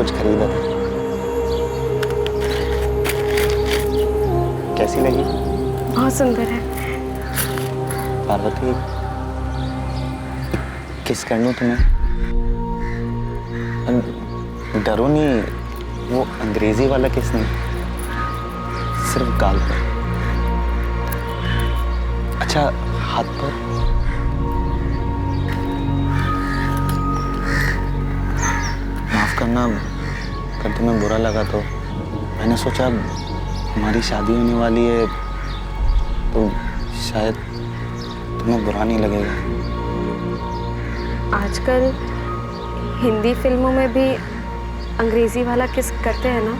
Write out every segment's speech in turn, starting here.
कुछ खरीदा था। कैसी लगी? बहुत सुंदर है। पार्वती, किस कर लूं तुम्हें? डरो नहीं, वो अंग्रेजी वाला किस नहीं, सिर्फ गाल पर। अच्छा, हाथ पर। माफ करना, अगर तुम्हें बुरा लगा तो मैंने सोचा हमारी शादी होने वाली है तो शायद तुम्हें बुरा नहीं लगेगा। आजकल हिंदी फिल्मों में भी अंग्रेजी वाला किस करते हैं ना।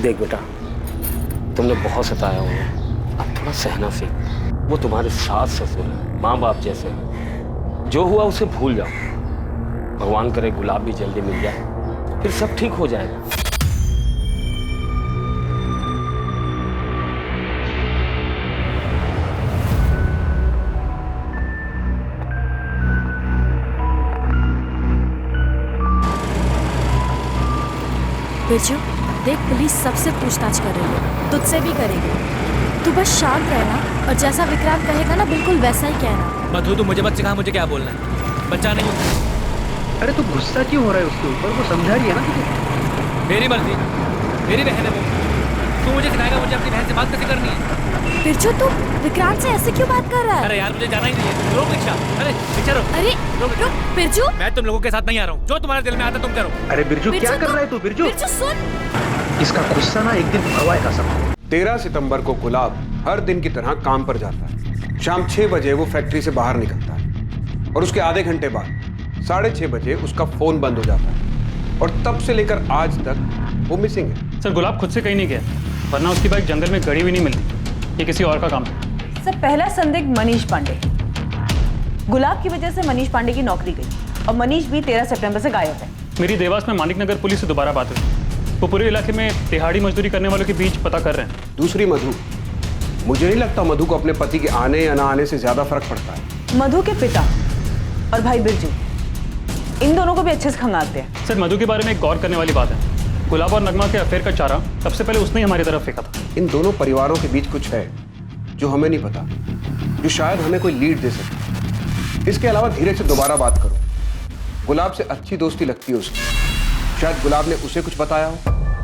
देख बेटा, तुमने बहुत सताया होगा, अब थोड़ा सहना सीख। वो तुम्हारे सास ससुर है, माँ बाप जैसे हैं। जो हुआ उसे भूल जाओ। भगवान करे गुलाब भी जल्दी मिल जाए, फिर सब ठीक हो जाएगा। बिरजू, देख पुलिस सबसे पूछताछ कर रही है, तुझसे भी करेगी। तू बस शांत रहना और जैसा विक्रांत कहेगा ना बिल्कुल वैसा ही कहना। मधु, तू मुझे मत सिखा मुझे क्या बोलना है, बच्चा नहीं हूँ। अरे तू गुस्सा क्यों हो रहा है उसके ऊपर? वो समझा रही है ना तुझे। मेरी मर्जी, मेरी बहन है वो। तू मुझे सिखाएगा मुझे अपनी बहन से बात कैसे करनी है। बिरजू, तू विक्रांत से ऐसे क्यों बात कर रहा है? अरे यार मुझे जाना ही नहीं है, रोक रिक्शा। अरे रिक्शा रोक। अरे रुक बिरजू, मैं तुम लोगों के साथ नहीं आ रहा हूँ, जो तुम्हारे दिल में आता तुम करो। अरे बिरजू क्या कर रहा है तू? बिरजू बिरजू सुन। इसका गुस्सा ना एक दिन हवाए का सब। 13 सितंबर को गुलाब हर दिन की तरह काम पर जाता है। शाम 6 बजे वो फैक्ट्री से बाहर निकलता है और उसके आधे घंटे बाद 6:30 बजे उसका फोन बंद हो जाता है और तब से लेकर आज तक वो मिसिंग है। सर, गुलाब खुद से कहीं नहीं गया, वरना उसकी बाइक जंगल में गड़ी हुई नहीं मिलती। ये किसी और का काम है। सर, पहला संदिग्ध मनीष पांडे। गुलाब की वजह से मनीष पांडे की नौकरी गई और मनीष भी 13 सितंबर से गायब है। मेरी देवास में मानिक नगर पुलिस से दोबारा बात हुई। वो पूरे इलाके में दिहाड़ी मजदूरी करने वालों के बीच पता कर रहे हैं। दूसरी मधु, मुझे नहीं लगता मधु को अपने पति के आने या ना आने से ज्यादा फर्क पड़ता है। मधु के पिता और भाई बिरजू, इन दोनों को भी अच्छे से खंगालते हैं। सर, मधु के बारे में एक गौर करने वाली बात है। गुलाब और नगमा के अफेयर का चारा सबसे पहले उसने ही हमारी तरफ फेंका था। इन दोनों परिवारों के बीच कुछ है जो हमें नहीं पता, जो शायद हमें कोई लीड दे सके। इसके अलावा धीरे से दोबारा बात करो। गुलाब से अच्छी दोस्ती लगती है उसकी, शायद गुलाब ने उसे कुछ बताया हो।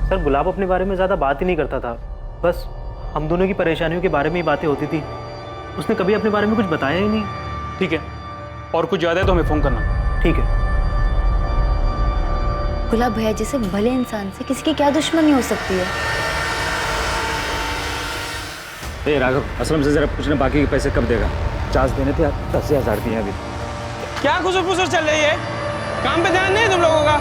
सर, गुलाब अपने बारे में ज्यादा बात ही नहीं करता था, बस हम दोनों की परेशानियों के बारे में ही बातें होती थी। उसने कभी अपने बारे में कुछ बताया ही नहीं। ठीक है, और कुछ ज्यादा है तो हमें फोन करना। ठीक है। गुलाब भैया जैसे भले इंसान से किसी की क्या दुश्मनी हो सकती है? ए राघव, असलम से जरा पूछना बाकी के पैसे कब देगा। 50 देने थे, 10,000 दिए अभी। क्या खुसर फुसर चल रही है? काम पे ध्यान नहीं है तुम लोगों का?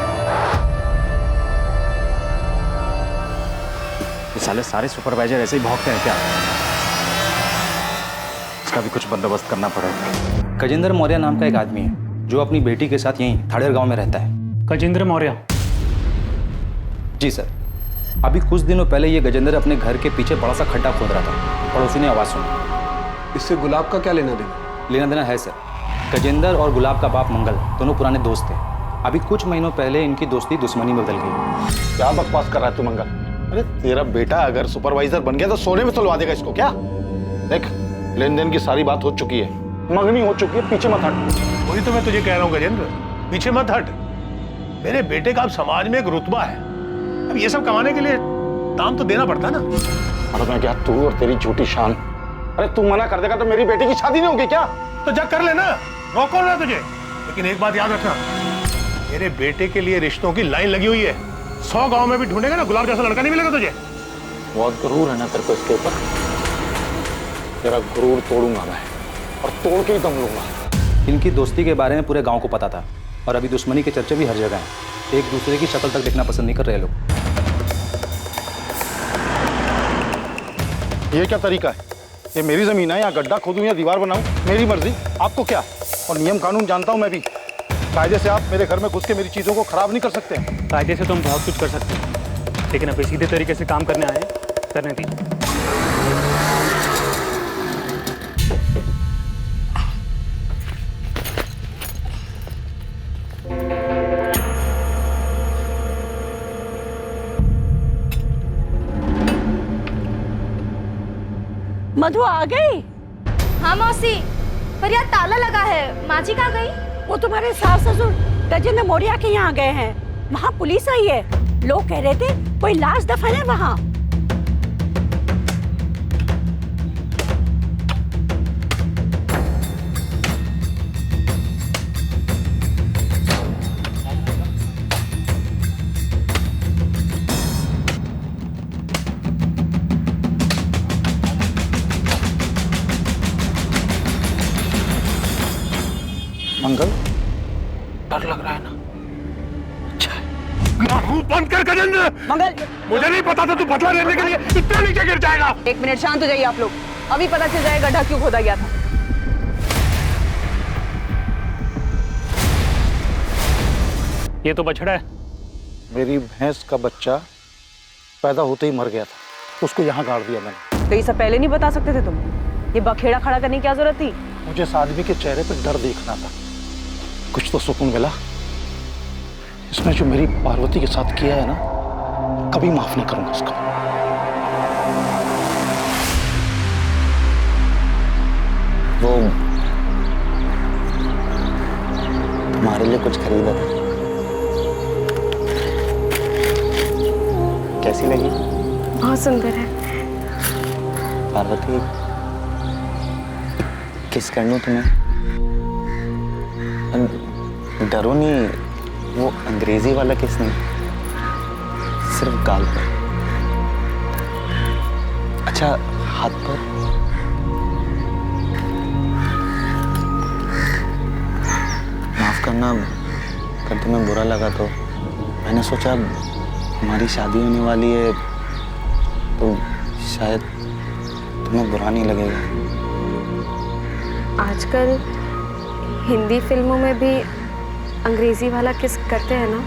ये साले सारे सुपरवाइजर ऐसे ही भौंकते हैं क्या? इसका भी कुछ बंदोबस्त करना पड़ेगा। गजेंद्र मौर्य नाम का एक आदमी है जो अपनी बेटी के साथ यहीं थाड़ेर गांव में रहता है। गजेंद्र मौर्य? जी सर, अभी कुछ दिनों पहले ये गजेंद्र अपने घर के पीछे बड़ा सा खड्डा खोद रहा था। पड़ोसी ने आवाज सुनी। इससे गुलाब का क्या लेना देना? लेना देना है सर। गजेंद्र और गुलाब का बाप मंगल दोनों पुराने दोस्त थे। अभी कुछ महीनों पहले इनकी दोस्ती दुश्मनी में बदल गई। क्या बकवास कर रहा है तू मंगल? अरे तेरा बेटा अगर सुपरवाइजर बन गया तो सोने में तुलवा देगा इसको क्या? देख, लेन देन की सारी बात हो चुकी है, मंगनी हो चुकी है, पीछे मत हट। वही तो मैं तुझे कह रहा हूँ गजेंद्र, पीछे मत हट। मेरे बेटे का अब समाज में एक रुतबा है, अब ये सब कमाने के लिए दाम तो देना पड़ता ना। अरे मैं क्या, तू और तेरी झूठी शान। अरे तू मना कर देगा तो मेरी बेटी की शादी नहीं होगी क्या? तो जा कर लेना, रोको ना तुझे। लेकिन एक बात याद रखना, मेरे बेटे के लिए रिश्तों की लाइन लगी हुई है। 100 गांव में भी ढूंढेगा ना, गुलाब जैसा लड़का नहीं मिलेगा तुझे। बहुत गुरूर है ना तेरे को इसके ऊपर। तेरा गुरूर तोड़ूंगा मैं, और तोड़ के ही दम लूंगा। इनकी दोस्ती के बारे में पूरे गांव को पता था, और अभी दुश्मनी के चर्चे भी हर जगह हैं। एक दूसरे की शक्ल तक देखना पसंद नहीं कर रहे लोग। ये क्या तरीका है? ये मेरी जमीन है, यहाँ गड्ढा खोदूं या दीवार बनाऊं, मेरी मर्जी। आपको क्या? और नियम कानून जानता हूं मैं भी। कायदे से आप मेरे घर में घुस के मेरी चीजों को खराब नहीं कर सकते। कायदे से तो हम बहुत कुछ कर सकते हैं, लेकिन अभी सीधे तरीके से काम करने आए हैं, करने दीजिए। मधु आ गई? हाँ मौसी, पर यार ताला लगा है। माँ जी कहाँ गई? वो तुम्हारे सास ससुर गजेंद्र मौर्य के यहाँ गए हैं। वहाँ पुलिस आई है। लोग कह रहे थे कोई लाश दफन है वहाँ। मंगल, डर लग रहा है ना? अच्छा है। मुंह बंद कर गजेंद्र। मंगल, मुझे नहीं पता था तू बदला लेने के लिए इतना नीचे गिर जाएगा। 1 मिनट शांत हो जाइए आप लोग। अभी पता चल जाएगा गड्ढा क्यों खोदा गया था। ये तो बछड़ा है। मेरी भैंस का बच्चा पैदा होते ही मर गया था, उसको यहाँ गाड़ दिया मैंने। तो ये सब पहले नहीं बता सकते थे तुम? ये बखेड़ा खड़ा करने की क्या जरूरत थी? मुझे इस आदमी के चेहरे पर डर देखना था, कुछ तो सुकून मिला। इसने जो मेरी पार्वती के साथ किया है ना, कभी माफ नहीं करूंगा इसका। वो तुम्हारे लिए कुछ खरीदा था, कैसी लगी? बहुत सुंदर है। पार्वती, किस कर लूं तुम्हें? डरो नहीं, वो अंग्रेजी वाला किस नहीं, सिर्फ गाल पर। अच्छा, हाथ पर। माफ करना, अगर तुम्हें बुरा लगा तो मैंने सोचा हमारी शादी होने वाली है तो शायद तुम्हें बुरा नहीं लगेगा। आजकल हिंदी फिल्मों में भी अंग्रेजी वाला किस करते हैं ना?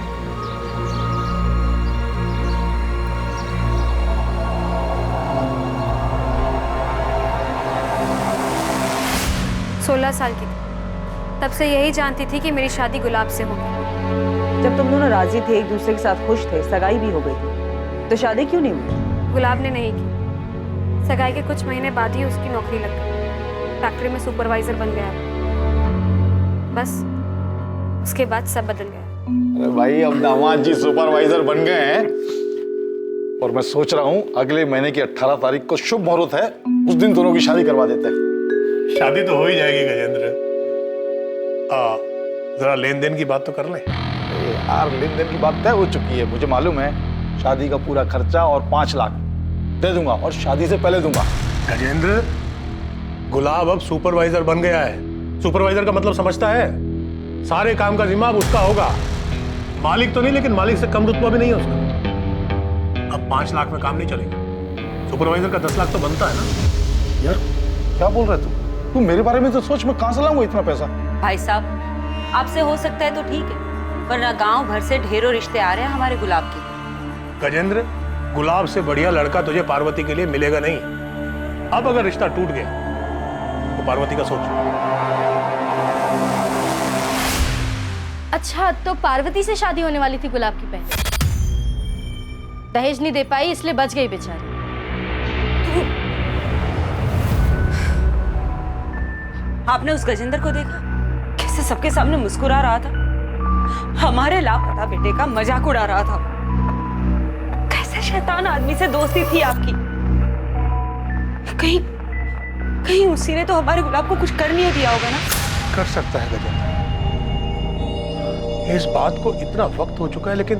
सोलह साल की थी, तब से यही जानती थी कि मेरी शादी गुलाब से होगी। जब तुम दोनों राजी थे, एक दूसरे के साथ खुश थे, सगाई भी हो गई थी, तो शादी क्यों नहीं हुई? गुलाब ने नहीं की। सगाई के कुछ महीने बाद ही उसकी नौकरी लग गई। फैक्ट्री में सुपरवाइजर बन गया। बस उसके बाद सब बदल गया। अरे भाई, अब दामाद जी सुपरवाइजर बन गए हैं और मैं सोच रहा हूँ अगले महीने की 18 तारीख को शुभ मुहूर्त है, उस दिन दोनों की शादी करवा देते हैं। शादी तो हो ही जाएगी गजेंद्र। जरा लेन देन की बात तो कर लें। यार, लेन देन की बात तय हो चुकी है, मुझे मालूम है। शादी का पूरा खर्चा और 5 लाख दे दूंगा, और शादी से पहले दूंगा। गजेंद्र, गुलाब अब सुपरवाइजर बन गया है। सुपरवाइजर का मतलब समझता है? सारे काम का जिम्मा अब उसका होगा। मालिक तो नहीं, लेकिन मालिक से कम रुतबा भी नहीं है उसका। अब 5 लाख में काम नहीं चलेगा। सुपरवाइजर का 10 लाख तो बनता है ना। यार, क्या बोल रहे तू मेरे बारे में तो सोच, मैं कहां से लाऊंगा इतना पैसा? भाई साहब, आपसे हो सकता है तो ठीक है, वरना गांव भर से ढेरों रिश्ते आ रहे हैं हमारे गुलाब के। गजेंद्र, गुलाब से बढ़िया लड़का तुझे पार्वती के लिए मिलेगा नहीं। अब अगर रिश्ता टूट गया तो पार्वती का सोच। अच्छा, तो पार्वती से शादी होने वाली थी गुलाब की बहन। दहेज नहीं दे पाई इसलिए बच गई बेचारी। आपने उस गजेंद्र को देखा कैसे सबके सामने मुस्कुरा रहा था, हमारे लापता बेटे का मजाक उड़ा रहा था। कैसे शैतान आदमी से दोस्ती थी आपकी। कहीं कहीं उसी ने तो हमारे गुलाब को कुछ कर नहीं दिया होगा ना। कर सकता है गजेंद्र, इस बात को इतना वक्त हो चुका है, लेकिन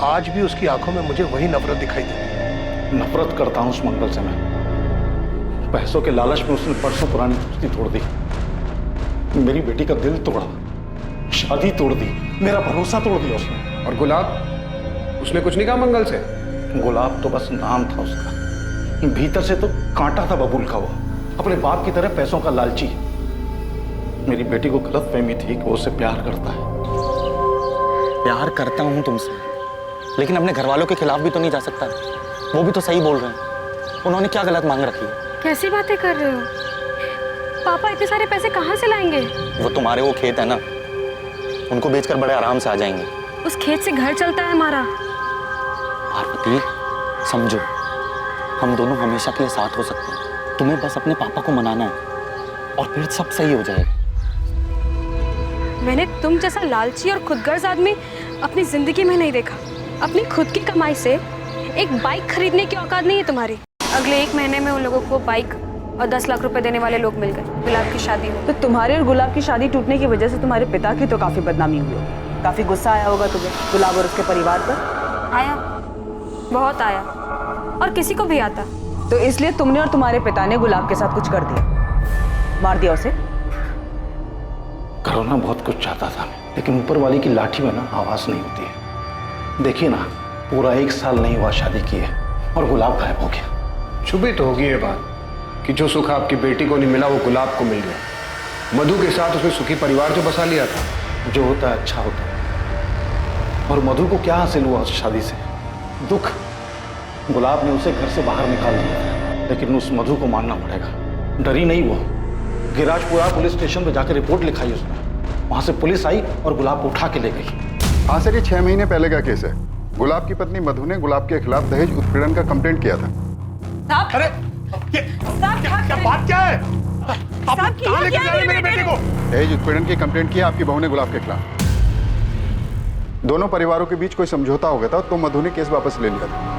आज भी उसकी आंखों में मुझे वही नफरत दिखाई देती है। नफरत करता हूं उस मंगल से मैं। पैसों के लालच में उसने परसों पुरानी दोस्ती तोड़ दी, मेरी बेटी का दिल तोड़ा, शादी तोड़ दी, मेरा भरोसा तोड़ दिया उसने। और गुलाब, उसने कुछ नहीं कहा मंगल से? गुलाब तो बस नाम था उसका, भीतर से तो कांटा था बबूल का वो, अपने बाप की तरह पैसों का लालची। मेरी बेटी को गलतफहमी थी कि वो उससे प्यार करता है। प्यार करता हूँ तुमसे, लेकिन अपने घर वालों के खिलाफ भी तो नहीं जा सकता। वो भी तो सही बोल रहे हैं। उन्होंने क्या गलत मांग रखी है? कैसी बातें कर रहे हो? पापा इतने सारे पैसे कहाँ से लाएंगे? वो तुम्हारे वो खेत है ना, उनको बेचकर बड़े आराम से आ जाएंगे। उस खेत से घर चलता है हमारा। पार्वती, समझो, हम दोनों हमेशा के लिए साथ हो सकते हैं। तुम्हें बस अपने पापा को मनाना है और फिर सब सही हो जाएगा। मैंने तुम जैसा लालची और खुदगर्ज आदमी अपनी जिंदगी में नहीं देखा। अपनी खुद की कमाई से एक बाइक खरीदने की औकात नहीं है तुम्हारी। अगले 1 महीने में उन लोगों को बाइक और 10 लाख रुपए देने वाले लोग मिल गए। गुलाब की शादी हो तो तुम्हारे और गुलाब की शादी टूटने की वजह से तुम्हारे पिता की तो काफी बदनामी हुई होगी। काफी गुस्सा आया होगा तुम्हें गुलाब और उसके परिवार पर। आया, बहुत आया, और किसी को भी आता। तो इसलिए तुमने और तुम्हारे पिता ने गुलाब के साथ कुछ कर दिया, मार दिया उसे। करना बहुत कुछ चाहता था, लेकिन ऊपर वाली की लाठी में ना आवाज नहीं होती है। देखिए ना, पूरा 1 साल नहीं हुआ शादी की है और गुलाब गायब हो गया। छुपी तो होगी ये बात कि जो सुख आपकी बेटी को नहीं मिला वो गुलाब को मिल गया। मधु के साथ उसने सुखी परिवार जो बसा लिया था। जो होता है अच्छा होता है। और मधु को क्या हासिल हुआ उस शादी से? दुख। गुलाब ने उसे घर से बाहर निकाल दिया, लेकिन उस मधु को मानना पड़ेगा। डरी नहीं वो, गिराजपुरा पुलिस स्टेशन पर जाकर रिपोर्ट लिखाई उसने। वहां से पुलिस आई और गुलाब को उठा के ले गई। हाँ सर, ये 6 महीने पहले का केस है। गुलाब की पत्नी मधु ने गुलाब के खिलाफ दहेज उत्पीड़न का कंप्लेंट किया था। अरे क्या बात क्या है? आपने कहाँ लेकर जा रहे हैं मेरे बेटे को? दहेज उत्पीड़न की कंप्लेंट की आपकी बहू ने गुलाब के खिलाफ। दोनों परिवारों के बीच कोई समझौता हो गया था तो मधु ने केस वापस ले लिया था।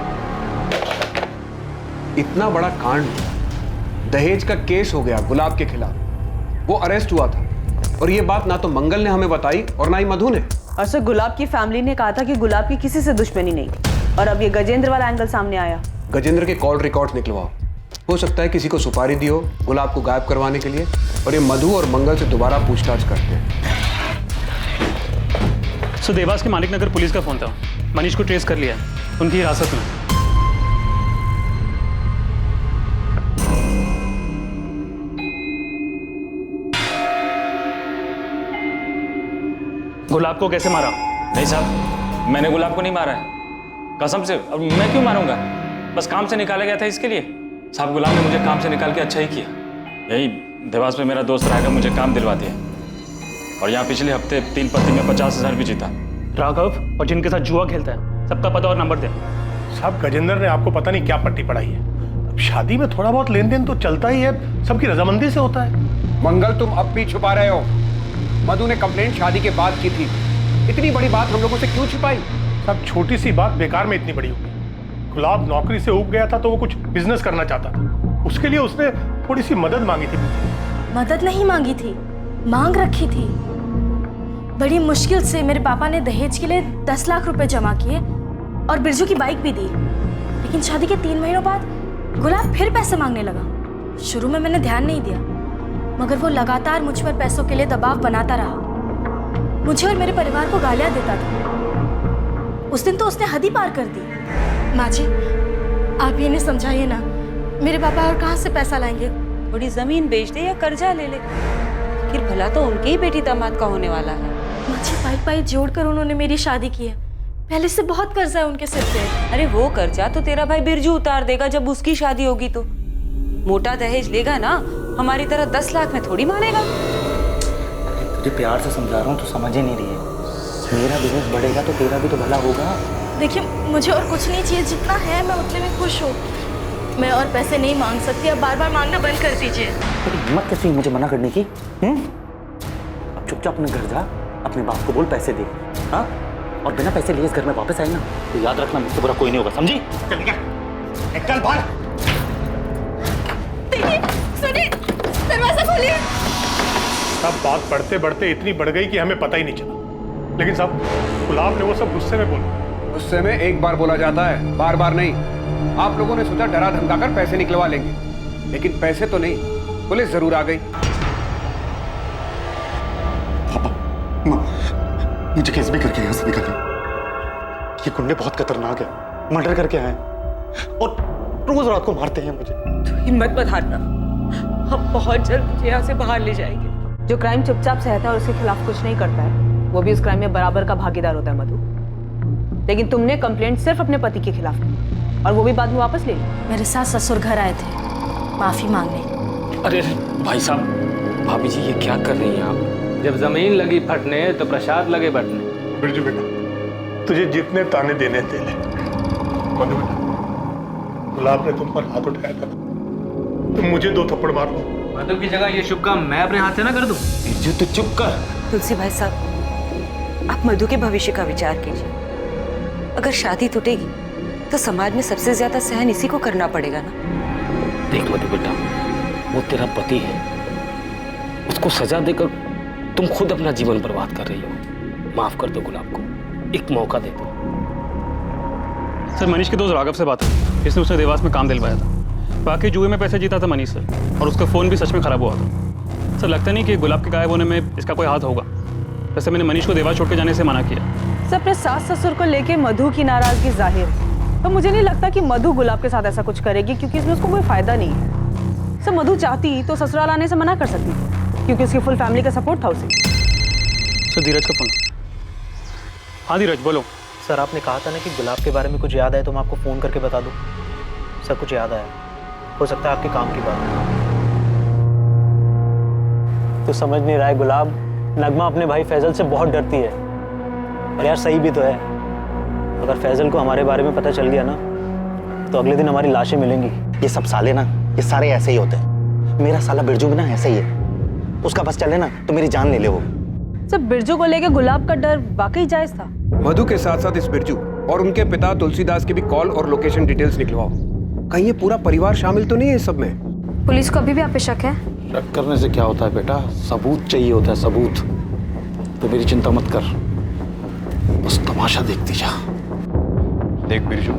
इतना बड़ा कांड, दहेज का केस हो गया गुलाब के खिलाफ, वो अरेस्ट हुआ था, और ये बात ना तो मंगल ने हमें बताई और ना ही मधु ने। और सर, गुलाब की फैमिली ने कहा था कि गुलाब की किसी से दुश्मनी नहीं, और अब ये गजेंद्र वाला एंगल सामने आया। गजेंद्र के कॉल रिकॉर्ड्स निकलवाओ। हो सकता है किसी को सुपारी दी हो गुलाब को गायब करवाने के लिए, और ये मधु और मंगल से दोबारा पूछताछ करते हैं। सो देवास के मालिक नगर पुलिस का फोन था। मनीष को ट्रेस कर लिया, उनकी हिरासत में। गुलाब को कैसे मारा? नहीं साहब, मैंने गुलाब को नहीं मारा है, कसम से। अब मैं क्यों मारूंगा? बस काम से निकाला गया था इसके लिए। साहब, गुलाब ने मुझे काम से निकाल के अच्छा ही किया। यही देवास में मेरा दोस्त राघव मुझे काम दिलवा दिया, और यहाँ पिछले हफ्ते 3 पत्ती में 50,000 भी जीता। राघव और जिनके साथ जुआ खेलता है, सबका पता और नंबर दे। साहब, गजेंद्र ने आपको पता नहीं क्या पट्टी पढ़ाई है। अब शादी में थोड़ा बहुत लेन देन तो चलता ही है, सबकी रजामंदी से होता है। मंगल, तुम अब भी छुपा रहे हो। मधु ने कंप्लेंट शादी के बाद की थी, इतनी बड़ी बात हम लोगों से क्यों छिपाई? सब छोटी सी बात बेकार में इतनी बड़ी होगी। गुलाब नौकरी से ऊब गया था तो वो कुछ बिजनेस करना चाहता था, उसके लिए उसने थोड़ी सी मदद मांगी थी। मदद नहीं मांगी थी, मांग रखी थी। बड़ी मुश्किल से मेरे पापा ने दहेज के लिए 10 लाख रुपए जमा किए और बिरजू की बाइक भी दी। लेकिन शादी के 3 महीनों बाद गुलाब फिर पैसे मांगने लगा। शुरू में मैंने ध्यान नहीं दिया, मगर वो लगातार मुझ पर पैसों के लिए दबाव बनाता रहा। मुझे और मेरे परिवार को गालियां देता था। उस दिन तो उसने हद ही पार कर दी। माँ जी, आप ये नहीं समझाइए ना, मेरे पापा और कहाँ से पैसा लाएंगे? थोड़ी जमीन बेच दे या कर्जा ले ले, फिर भला तो उनके ही बेटी दामाद का होने वाला है। माँ जी, पाई जोड़कर उन्होंने मेरी शादी की है। पहले से बहुत कर्जा है उनके सिर पे। अरे वो कर्जा तो तेरा भाई बिरजू उतार देगा जब उसकी शादी होगी तो। मोटा दहेज लेगा ना, हमारी तरह 10 लाख में थोड़ी मानेगा। तुझे प्यार से समझा रहा हूँ, तो समझ ही नहीं रही है। मेरा बिजनेस बढ़ेगा तो तेरा भी तो भला होगा। देखिए, मुझे और कुछ नहीं चाहिए, जितना है मैं उतने में खुश हूँ। मैं और पैसे नहीं मांग सकती, अब बार बार मांगना बंद कर दीजिए। तेरी हिम्मत कैसी मुझे मना करने की? अब चुपचाप अपने घर जा, अपने बाप को बोल पैसे दे। हाँ, और बिना पैसे लिए इस घर में वापस आए ना तो याद रखना, मुझसे बुरा कोई नहीं होगा, समझी? चल बाहर। सुनिए, दरवाजा खोलिए। सब बात बढ़ते बढ़ते इतनी बढ़ गई कि हमें पता ही नहीं चला। लेकिन साहब, गुलाब ने वो सब गुस्से में बोला। गुस्से में एक बार बोला जाता है, बार बार नहीं। आप लोगों ने सोचा डरा धमकाकर पैसे निकलवा लेंगे, लेकिन पैसे तो नहीं, पुलिस जरूर आ गई। पापा, मुझे केस भी करके यहाँ से निकालिए। ये गुंडे बहुत खतरनाक है, मर्डर करके आए और रोज रात को मारते हैं मुझे। तो हिम्मत मत हारना, हम बहुत जल्द तुझे यहाँ से बाहर ले जाएंगे। जो क्राइम चुपचाप सहता है और उसके खिलाफ कुछ नहीं करता है, वो भी उस क्राइम में बराबर का भागीदार होता है मधु। लेकिन तुमने कंप्लेंट सिर्फ अपने पति के खिलाफ की और वो भी बाद में वापस ले ली। मेरे साथ ससुर घर आए थे माफी मांगने। अरे भाई साहब, भाभी जी ये क्या कर रही हैं आप? जब जमीन लगी फटने तो प्रसाद लगे बटने। बिरजू बेटा, तुझे जितने ताने देने दे ले। मधु बेटा, गुलाब ने तुम पर हाथ उठाया था, तुम मुझे 2 थप्पड़ मार लो। मधु की जगह ये शुभ काम मैं अपने हाथ से ना कर दूं। बिरजू तू चुप कर। तुलसी भाई साहब, आप मधु के भविष्य का विचार कीजिए। अगर शादी टूटेगी तो समाज में सबसे ज्यादा सहन इसी को करना पड़ेगा ना। देख मधु बेटा, वो तेरा पति है, उसको सजा देकर तुम खुद अपना जीवन बर्बाद कर रही हो। माफ कर दो गुलाब को, एक मौका दे दो। सर मनीष के दोस्त राघव से बात हुई, इसने उसने देवास में काम दिलवाया था। बाकी जुए में पैसे जीता था मनीष सर, और उसका फ़ोन भी सच में ख़राब हुआ था। सर लगता नहीं कि गुलाब के गायब होने में इसका कोई हाथ होगा। वैसे मैंने मनीष को देवास छोड़ के जाने से मना किया। सर अपने सास ससुर को लेके मधु की नाराजगी जाहिर है, तो मुझे नहीं लगता कि मधु गुलाब के साथ ऐसा कुछ करेगी, क्योंकि इसमें उसको कोई फायदा नहीं है। सर मधु चाहती तो ससुराल आने से मना कर सकती थी, क्योंकि उसकी फुल फैमिली का सपोर्ट था उसे। सर धीरज का फ़ोन। हाँ धीरज बोलो। सर आपने कहा था ना कि गुलाब के बारे में कुछ याद आए तो मैं आपको फ़ोन करके बता दूँ। सर कुछ याद आया, हो सकता है आपके काम की बात है। तो समझ नहीं रहा है गुलाब, नगमा अपने भाई फैजल से बहुत डरती है। और यार सही भी तो है, अगर फैजल को हमारे बारे में पता चल गया ना तो अगले दिन हमारी लाशें मिलेंगी। ये सब साले ना, ये सारे ऐसे ही होते हैं। मेरा साला बिरजू भी ना ऐसे ही है, उसका बस चले ना तो मेरी जान ले ले वो। सर बिरजू को लेके गुलाब का डर वाकई जायज था। मधु के साथ साथ इस बिरजू और उनके पिता तुलसीदास के भी कॉल और लोकेशन डिटेल्स निकलवाओ। कहीं ये पूरा परिवार शामिल तो नहीं है इस सब में? पुलिस को अभी भी आप पे शक है? शक करने से क्या होता है बेटा, सबूत चाहिए होता है, सबूत। तो मेरी चिंता मत कर, बस तमाशा देखती जा। देख बिरजू,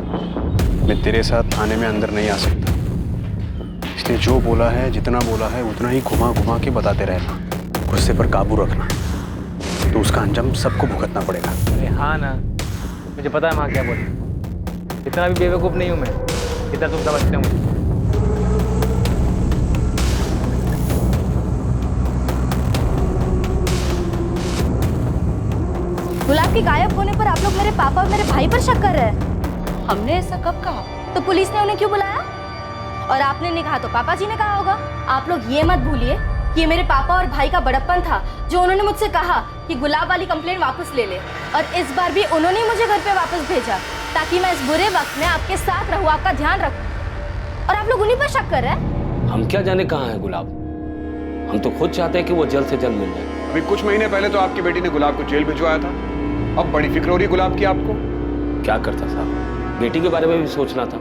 मैं तेरे साथ थाने में अंदर नहीं आ सकता, इसलिए जो बोला है, जितना बोला है उतना ही घुमा घुमा के बताते रहना। गुस्से पर काबू रखना, तो उसका अंजाम सबको भुगतना पड़ेगा। अरे हाँ ना, मुझे पता है माँ क्या बोली। इतना भी बेवकूफ़ नहीं हूँ मैं, इतना तुम समझते हो मुझे। गुलाब के गायब होने पर आप लोग मेरे पापा और मेरे भाई पर शक कर रहे हैं। हमने ऐसा कब कहा? तो पुलिस ने उन्हें क्यों बुलाया? और आपने नहीं कहा तो पापा जी ने कहा होगा। आप लोग ये मत भूलिए कि ये मेरे पापा और भाई का बड़प्पन था, जो उन्होंने मुझसे कहा कि गुलाब वाली कंप्लेंट वापस ले ले। और इस बार भी उन्होंने ही मुझे घर पे वापस भेजा, ताकि मैं इस बुरे वक्त में आपके साथ रहूं, आपका ध्यान रखूं। और आप लोग उन्हीं पर शक कर रहे हैं। हम क्या जाने कहाँ है गुलाब, हम तो खुद चाहते हैं कि वो जल्द से जल्द मिल जाए। अभी कुछ महीने पहले तो आपकी बेटी ने गुलाब को जेल भिजवाया था, अब बड़ी फिक्र हो रही गुलाब की आपको। क्या करता साहब, बेटी के बारे में भी सोचना था।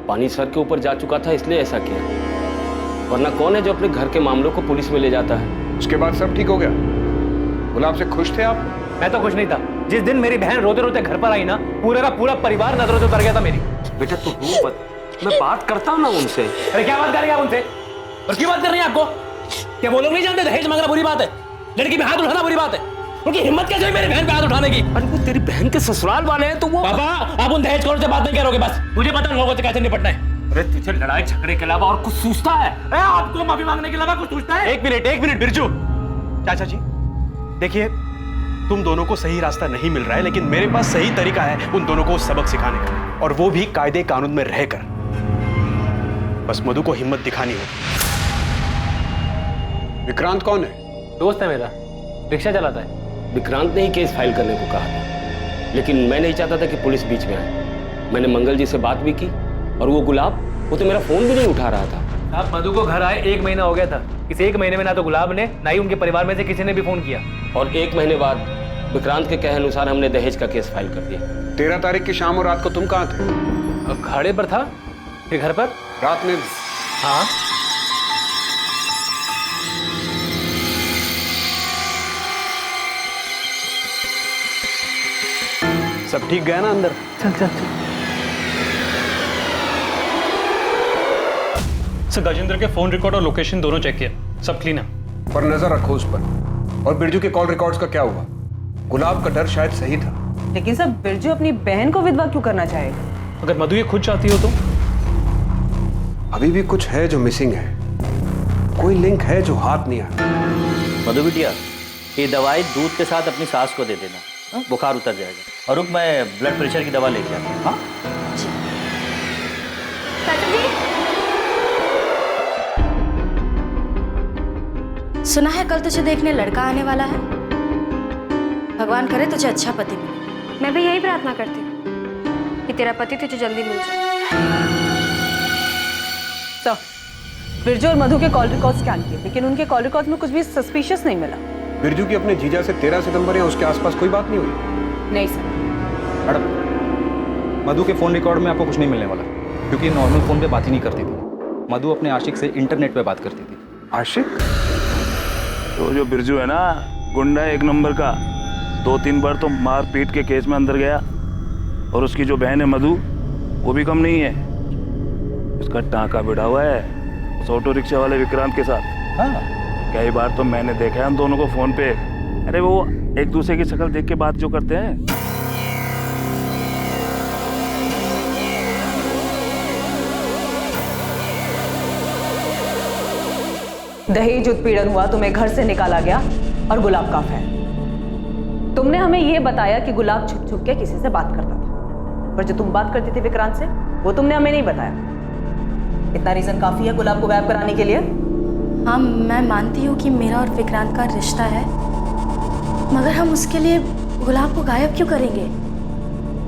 पानी सर के ऊपर जा चुका था इसलिए ऐसा किया, वरना कौन है जो अपने घर के मामलों को पुलिस में ले जाता है। उसके बाद सब ठीक हो गया। गुलाब से खुश थे आप? मैं तो खुश नहीं था। जिस दिन मेरी बहन रोते रोते घर पर आई ना, पूरे का पूरा परिवार नजरों से उतर गया था मेरी। बेटा तू रो मत, मैं बात करता हूँ ना उनसे। अरे क्या बात करेंगे आप उनसे? और क्यों बात कर रही हैं आपको? क्या वो लोग नहीं जानते दहेज मांगना बुरी बात है, लड़की पे हाथ उठाना बुरी बात है? उनकी हिम्मत कैसे हुई मेरी बहन पे हाथ उठाने की? अरे वो तेरी बहन के ससुराल वाले हैं तो वो। पापा आप उन दहेज खोर से बात नहीं करोगे, बस मुझे पता लोगों से कैसे निपटना है। अरे तुझे लड़ाई झगड़े के अलावा और कुछ सूझता है? आपको माफी मांगने के अलावा कुछ सूझता है? एक मिनट बिरजू। चाचा जी देखिए, तुम दोनों को सही रास्ता नहीं मिल रहा है, लेकिन मेरे पास सही तरीका है उन दोनों को सबक सिखाने का, और वो भी कायदे कानून में रहकर। बस मधु को हिम्मत दिखानी होगी। विक्रांत कौन है? दोस्त है मेरा, रिक्शा चलाता है। विक्रांत ने ही केस फाइल करने को कहा था, लेकिन मैं नहीं चाहता था कि पुलिस बीच में आए। मैंने मंगल जी से बात भी की, और वो गुलाब, वो तो मेरा फोन भी नहीं उठा रहा था। आप मधु को घर आए 1 महीना हो गया था। इस 1 महीने में ना तो गुलाब ने, ना ही उनके परिवार में से किसी ने भी फोन किया। और 1 महीने बाद विक्रांत के कहे अनुसार हमने दहेज का केस फाइल कर दिया। 13 तारीख की शाम और रात को तुम कहाँ थे? अखाड़े पर था, फिर घर पर। रात में? हाँ। सब ठीक गया ना अंदर? चल सर गजेंद्र के फोन रिकॉर्ड और लोकेशन दोनों चेक किया, सब क्लीन है। पर नजर रखो उस पर। और बिरजू के कॉल रिकॉर्ड्स का क्या हुआ? गुलाब का डर शायद सही था। लेकिन सर बिरजू अपनी बहन को विधवा क्यों करना चाहेगा? अगर मधु ये खुद चाहती हो तो? अभी भी कुछ है जो मिसिंग है, कोई लिंक है जो हाथ नहीं आ रहा। मधु बिटिया, ये दवाई दूध के साथ अपनी सास को दे देना, हाँ? बुखार उतर जाएगा। और रुक, मैं ब्लड प्रेशर की दवा लेके आता हूँ। हाँ? सुना है कल तुझे देखने लड़का आने वाला है। भगवान करे तुझे अच्छा पति मिले। मैं भी यही प्रार्थना करती हूँ कि तेरा पति तुझे जल्दी मिल जाए। सर, बिरजू और मधु के कॉल रिकॉर्ड स्कैन किए, लेकिन उनके कॉल रिकॉर्ड में कुछ भी सस्पिशियस नहीं मिला। बिरजू की अपने जीजा से 13 सितंबर या उसके आसपास कोई बात नहीं हुई? नहीं सर। मैडम, मधु के फोन रिकॉर्ड में आपको कुछ नहीं मिलने वाला, क्योंकि नॉर्मल फोन पे बात ही नहीं करती थी। मधु अपने आशिक से इंटरनेट पे बात करती थी। आशिक? तो जो बिरजू है ना, गुंडा एक नंबर का, 2-3 बार तो मार पीट के केस में अंदर गया। और उसकी जो बहन है मधु, वो भी कम नहीं है। उसका टांका बिड़ा हुआ है उस ऑटो रिक्शा वाले विक्रांत के साथ। हाँ, कई बार तो मैंने देखा है हम दोनों को फोन पे। अरे वो एक दूसरे की शक्ल देख के बात जो करते हैं। दहेज उत्पीड़न हुआ, तुम्हें घर से निकाला गया और गुलाब का अफेयर। तुमने हमें यह बताया कि गुलाब छुप छुप के किसी से बात करता था, पर जो तुम बात करती थी विक्रांत से, वो तुमने हमें नहीं बताया। इतना रीजन काफी है गुलाब को गायब कराने के लिए? हाँ, मैं मानती हूँ कि मेरा और विक्रांत का रिश्ता है, मगर हम उसके लिए गुलाब को गायब क्यों करेंगे?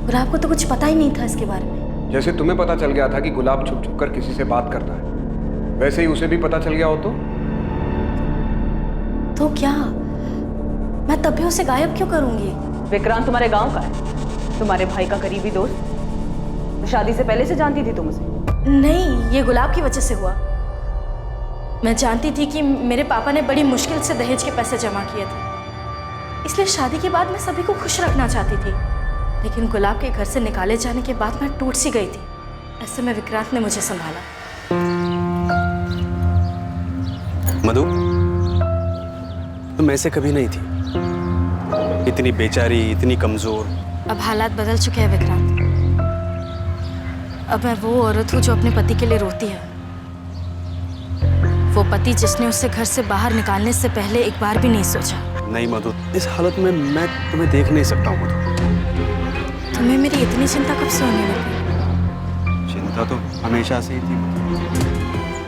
गुलाब को तो कुछ पता ही नहीं था इसके बारे में। जैसे तुम्हें पता चल गया था कि गुलाब छुप छुप कर किसी से बात करता है, वैसे ही उसे भी पता चल गया हो तो क्या मैं तब भी उसे गायब क्यों करूंगी? विक्रांत तुम्हारे गांव का है, तुम्हारे भाई का करीबी दोस्त। तो शादी से पहले से जानती थी तुम उसे? नहीं, ये गुलाब की वजह से हुआ। मैं जानती थी कि मेरे पापा ने बड़ी मुश्किल से दहेज के पैसे जमा किए थे, इसलिए शादी के बाद मैं सभी को खुश रखना चाहती थी। लेकिन गुलाब के घर से निकाले जाने के बाद मैं टूट सी गई थी। ऐसे में विक्रांत ने मुझे संभाला। मधु, तुम ऐसे कभी नहीं थी, इतनी बेचारी, इतनी कमजोर। अब हालात बदल चुके हैं विक्रांत। अब मैं वो औरत हूँ जो अपने पति के लिए रोती है, वो पति जिसने उसे घर से बाहर निकालने से पहले एक बार भी नहीं सोचा। नहीं मधु, इस हालत में मैं तुम्हें देख नहीं सकता हूँ मधु। तुम्हें मेरी इतनी चिंता कब से होने लगी? चिंता तो हमेशा से ही थी।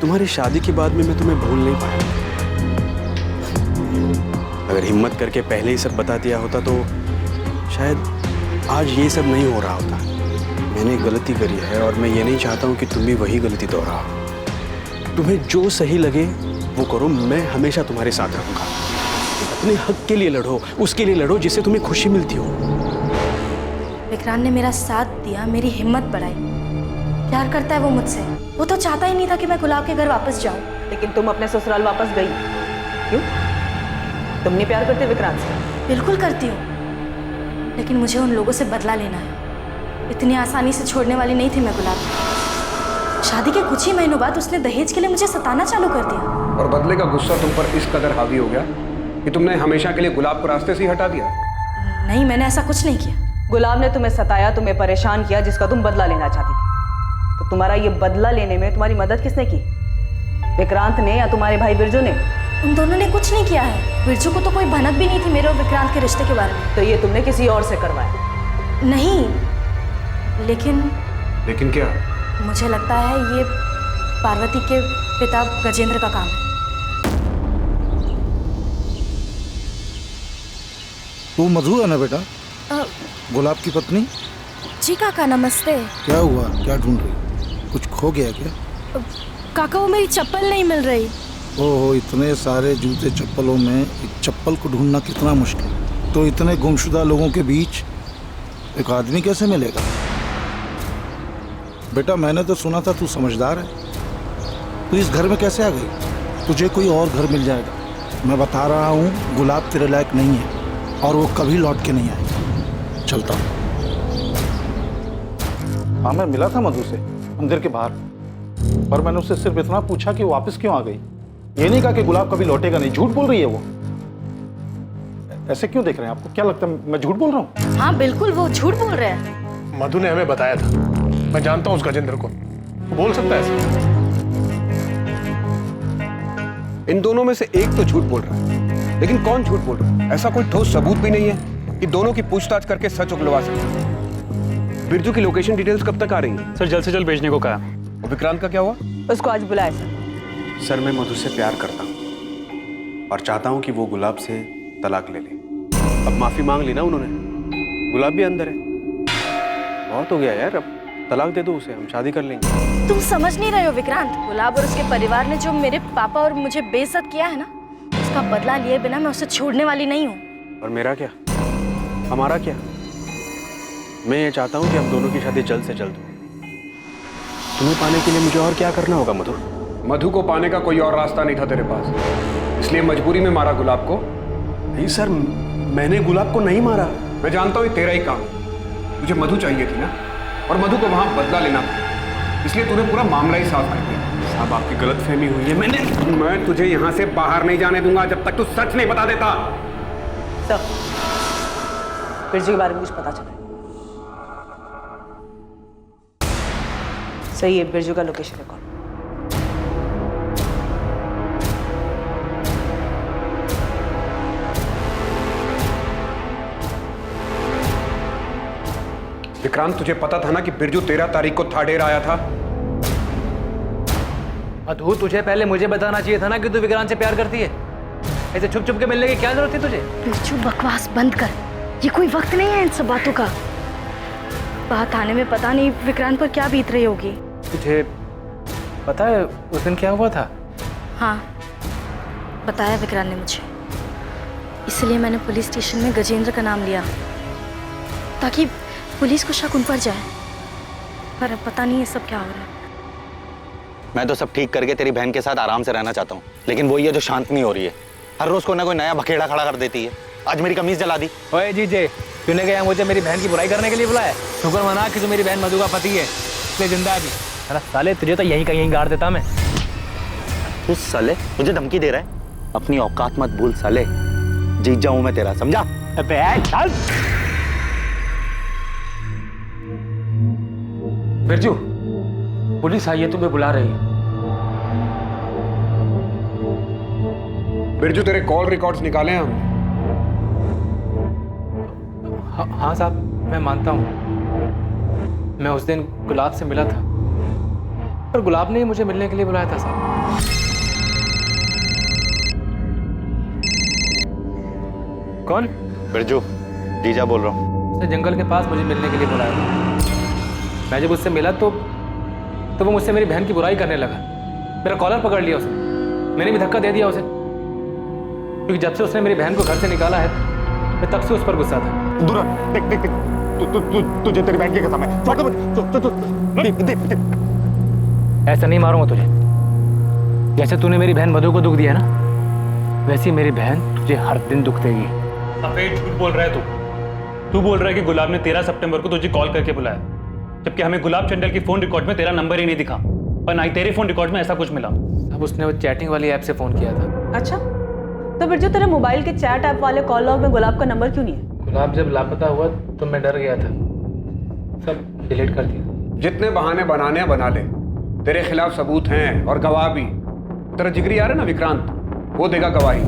तुम्हारी शादी के बाद में मैं तुम्हें भूल नहीं पाया। अगर हिम्मत करके पहले ही सब बता दिया होता तो शायद आज ये सब नहीं हो रहा होता। मैंने गलती करी है और मैं ये नहीं चाहता हूँ कि तुम भी वही गलती दोहराओ। तुम्हें जो सही लगे वो करो, मैं हमेशा तुम्हारे साथ रहूँगा। अपने हक के लिए लड़ो, उसके लिए लड़ो जिससे तुम्हें खुशी मिलती हो। विक्रांत ने मेरा साथ दिया, मेरी हिम्मत बढ़ाई। प्यार करता है वो मुझसे। वो तो चाहता ही नहीं था कि मैं गुलाब के घर वापस जाऊं। लेकिन तुम अपने ससुराल वापस गई क्यों? तुम नहीं प्यार करते विक्रांत से? बिल्कुल करती हूँ, लेकिन मुझे उन लोगों से बदला लेना है। इतनी आसानी से छोड़ने वाली नहीं थी मैं गुलाब। शादी के कुछ ही महीनों बाद उसने दहेज के लिए मुझे सताना चालू कर दिया। और बदले का गुस्सा तुम पर इस कदर हावी हो गया कि तुमने हमेशा के लिए गुलाब को रास्ते से ही हटा दिया। नहीं, मैंने ऐसा कुछ नहीं किया। गुलाब ने तुम्हें सताया, तुम्हें परेशान किया, जिसका तुम बदला लेना चाहती थी। तो तुम्हारा ये बदला लेने में तुम्हारी मदद किसने की? विक्रांत ने या तुम्हारे भाई बिरजू ने? उन दोनों ने कुछ नहीं किया है। बिरजू को तो कोई भनक भी नहीं थी मेरे और विक्रांत के रिश्ते के बारे में। तो ये तुमने किसी और से करवाया? नहीं, लेकिन क्या? मुझे लगता है ये पार्वती के पिता गजेंद्र का काम है। वो मधु है ना बेटा, गुलाब की पत्नी? जी काका, नमस्ते। क्या हुआ, क्या ढूंढ रही? कुछ खो गया क्या? काका, वो मेरी चप्पल नहीं मिल रही। ओहो, इतने सारे जूते चप्पलों में एक चप्पल को ढूंढना कितना मुश्किल। तो इतने गुमशुदा लोगों के बीच एक आदमी कैसे मिलेगा? बेटा, मैंने तो सुना था तू समझदार है। तू इस घर में कैसे आ गई? तुझे कोई और घर मिल जाएगा। मैं बता रहा हूँ, गुलाब तेरे लायक नहीं है और वो कभी लौट के नहीं आएगी। चलता हूँ। हाँ, मैं मिला था मधु से मंदिर के बाहर, पर मैंने उससे सिर्फ इतना पूछा कि वो वापस क्यों आ गई। ये नहीं कहा कि गुलाब कभी लौटेगा नहीं। झूठ बोल रही है वो। ऐसे क्यों देख रहे हैं? आपको क्या लगता है मैं झूठ बोल रहा हूँ? हाँ बिल्कुल, वो झूठ बोल रहे हैं। मधु ने हमें बताया था। मैं जानता हूँ उस गजेंद्र को, वो बोल सकता है ऐसे। इन दोनों में से एक तो झूठ बोल रहा है, लेकिन कौन झूठ बोल रहा है? ऐसा कोई ठोस सबूत भी नहीं है कि दोनों की पूछताछ करके सच उगलवा सके। बिरजू की लोकेशन डिटेल्स कब तक आ रही है? सर जल्द से जल्द भेजने को कहा। और विक्रांत का क्या हुआ? उसको आज बुलाया सर। सर मैं मधु से प्यार करता हूँ और चाहता हूँ कि वो गुलाब से तलाक ले ले। अब माफी मांग ली ना उन्होंने, गुलाब भी अंदर है। बहुत हो गया यार, अब तलाक दे दो उसे, हम शादी कर लेंगे। तुम समझ नहीं रहे हो विक्रांत, गुलाब और उसके परिवार ने जो मेरे पापा और मुझे बेइज्जत किया है ना, उसका बदला लिए बिना मैं उसे छोड़ने वाली नहीं हूँ। और मेरा क्या, हमारा क्या? मैं ये चाहता हूँ कि हम दोनों की शादी जल्द से जल्द हो। तुम्हें पाने के लिए मुझे और क्या करना होगा मधु? मधु को पाने का कोई और रास्ता नहीं था तेरे पास, इसलिए मजबूरी में मारा गुलाब को। नहीं सर, मैंने गुलाब को नहीं मारा। मैं जानता हूँ तेरा ही काम, तुझे मधु चाहिए थी ना, और मधु को वहां बदला लेना था, इसलिए तूने पूरा मामला ही साफ कर दिया। साहब आपकी गलतफहमी हुई है। मैं तुझे यहाँ से बाहर नहीं जाने दूंगा जब तक तू सच नहीं बता देता। सर बिरजू के बारे में कुछ पता चला? सही है, बिरजू का लोकेशन रिकॉर्ड। विक्रांत तुझे पता था ना कि बिरजू 13 तारीख को थाडेर आया था? मधु तुझे पहले मुझे बताना चाहिए था ना कि तू विक्रांत से प्यार करती है। ऐसे छुप छुप के मिलने की क्या जरूरत थी तुझे? बिरजू बकवास बंद कर, ये कोई वक्त नहीं है इन सब बातों का। बात आने में पता नहीं विक्रांत पर क्या बीत रही होगी। तुझे पता है उस दिन क्या हुआ था? हाँ बताया विक्रांत ने मुझे, इसलिए मैंने पुलिस स्टेशन में गजेंद्र का नाम लिया ताकि पुलिस को शक उन पर जाए, पर अब पता नहीं ये सब क्या हो रहा है। मैं तो सब ठीक करके तेरी बहन के साथ आराम से रहना चाहता हूँ, लेकिन वही है जो शांत नहीं हो रही है। हर रोज कोई ना कोई नया बखेड़ा खड़ा कर देती है। आज मेरी कमीज जला दी। ओए जीजे, तूने क्या मुझे मेरी बहन की बुराई करने के लिए बुलाया? शुक्र मना कि तू मेरी बहन मधु का पति है, इसलिए जिंदा है अभी। अरे साले तुझे तो यहीं का यहीं गाड़ देता मैं। तू साले मुझे धमकी दे रहा है? अपनी औकात मत भूल साले, जीत जाऊं मैं तेरा, समझा? अबे चल। बिरजू, पुलिस आई है, तुम्हें बुला रही है। बिरजू तेरे कॉल रिकॉर्ड्स निकाले हम। हाँ साहब, मैं मानता हूँ मैं उस दिन गुलाब से मिला था, पर गुलाब ने मुझे मिलने के लिए बुलाया था साहब। कौन? बिरजू, जीजा बोल रहा हूँ। उसने जंगल के पास मुझे मिलने के लिए बुलाया था। मैं जब उससे मिला तो वो मुझसे मेरी बहन की बुराई करने लगा। मेरा कॉलर पकड़ लिया उसने, मैंने भी धक्का दे दिया उसे, क्योंकि जब से उसने मेरी बहन को घर से निकाला है मैं तब से उस पर गुस्सा था। दूर देख देख देख, तुझे तेरी बहन की कसम है। ऐसा नहीं मारूंगा तुझे। जैसे तूने मेरी बहन मधु को दुख दिया ना, वैसे ही मेरी बहन तुझे हर दिन दुख देगी। सफेद झूठ बोल रहा है तू बोल रहा है कि गुलाब ने 13 सितंबर को तुझे कॉल करके बुलाया, जबकि हमें गुलाब चंडल की फोन रिकॉर्ड में तेरा नंबर ही नहीं दिखा, और ना ही तेरे फोन रिकॉर्ड में ऐसा कुछ मिला। अब उसने वो चैटिंग वाली ऐप से फोन किया था। अच्छा, तो बिरजू तेरे मोबाइल के चैट ऐप वाले कॉल लॉग में गुलाब का नंबर क्यों नहीं है? गुलाब जब लापता हुआ तो मैं डर गया था, सब डिलीट कर दिया। जितने बहाने बनाने बना ले, तेरे खिलाफ सबूत हैं और गवाह भी। तेरा जिगरी यार है ना विक्रांत, वो देगा गवाही।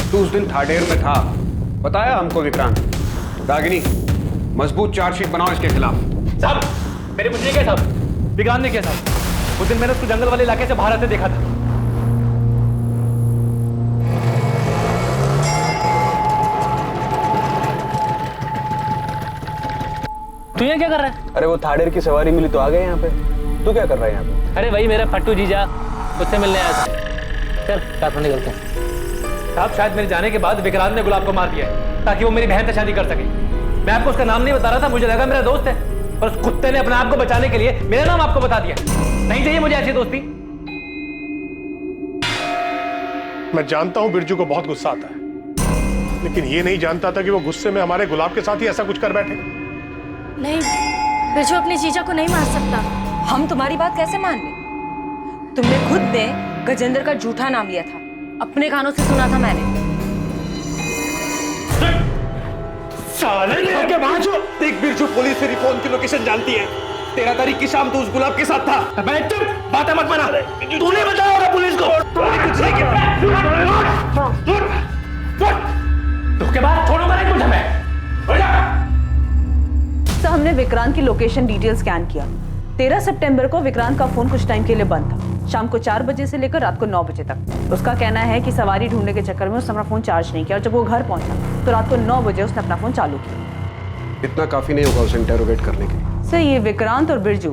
तू उस दिन थाडेर में था, बताया हमको विक्रांत। रागिनी, मजबूत चार्जशीट बनाओ इसके खिलाफ। साहब, मेरे मुझे क्या साहब? विक्रांत ने क्या साहब? उस दिन मैंने उसको जंगल वाले इलाके से बाहर आते देखा था। तू ये क्या कर रहा है? अरे वो थाडेर की सवारी मिली तो आ गए यहाँ पे। तू क्या कर रहा है यहाँ पे? अरे वही मेरा फट्टू जीजा, उससे मिलने आया था। चल साथ में निकलते हैं। साहब, शायद मेरे जाने के बाद विक्रांत ने गुलाब को मार दिया है ताकि वो मेरी बहन से शादी कर सके। मैं आपको उसका नाम नहीं बता रहा था, मुझे लगा मेरा दोस्त है, पर उस कुत्ते ने अपने आप को बचाने के लिए मेरा नाम आपको बता दिया। नहीं चाहिए मुझे ऐसी दोस्ती। मैं जानता हूं बिरजू को बहुत गुस्सा आता है, लेकिन ये नहीं जानता था कि वो गुस्से में हमारे गुलाब के साथ ही ऐसा कुछ कर बैठे। नहीं, बिरजू अपने जीजा को नहीं मार सकता। हम तुम्हारी बात कैसे मान ले? तुमने खुद ने गजेंद्र का झूठा नाम लिया था, अपने कानों से सुना था मैंने। साले के बाहर जो देख बिरजू पुलिस तेरी फोन की लोकेशन जानती है। 13 तारीख की शाम तो उस गुलाब के साथ था। मैं चुप, बातें मत बना। तूने बताया होगा पुलिस को। कुछ नहीं किया। धोखेबाज, छोड़ूंगा नहीं तुझे मैं। सर हमने विक्रांत की लोकेशन डिटेल स्कैन किया। 13 सितंबर को विक्रांत का फोन कुछ टाइम के लिए बंद था, शाम को 4 बजे से लेकर रात को 9 बजे तक। उसका कहना है कि सवारी ढूंढने के चक्कर में उसने अपना फोन चार्ज नहीं किया और जब वो घर पहुंचा तो रात को 9 बजे उसने अपना फोन चालू किया। इतना काफी नहीं होगा उसे इंटेरोगेट करने के लिए। सर ये विक्रांत और बिरजू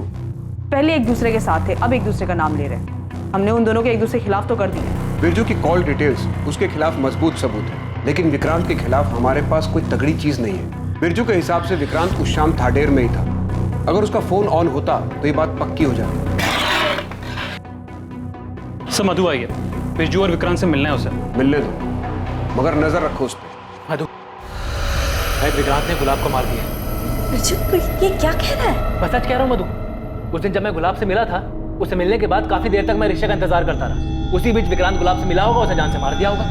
पहले एक दूसरे के साथ थे, अब एक दूसरे का नाम ले रहे हैं। हमने उन दोनों के एक दूसरे के खिलाफ तो कर दिया। बिरजू की कॉल डिटेल्स उसके खिलाफ मजबूत सबूत है, लेकिन विक्रांत के खिलाफ हमारे पास कोई तगड़ी चीज नहीं है। बिरजू के हिसाब से विक्रांत उस शाम थाडेर में ही था। अगर उसका फोन ऑन होता तो ये बात पक्की हो जाती। सर मधु आई है, बिरजू और विक्रांत से मिलना है उसे। मिलने दो, मगर नजर रखो उस पर। मधु, विक्रांत ने गुलाब को मार दिया। बिरजू तो ये क्या कह रहा है? बस सच कह रहा हूँ मधु। उस दिन जब मैं गुलाब से मिला था, उससे मिलने के बाद काफी देर तक मैं रिश्ते का इंतजार करता रहा। उसी बीच विक्रांत गुलाब से मिला होगा, उसे जान से मार दिया होगा।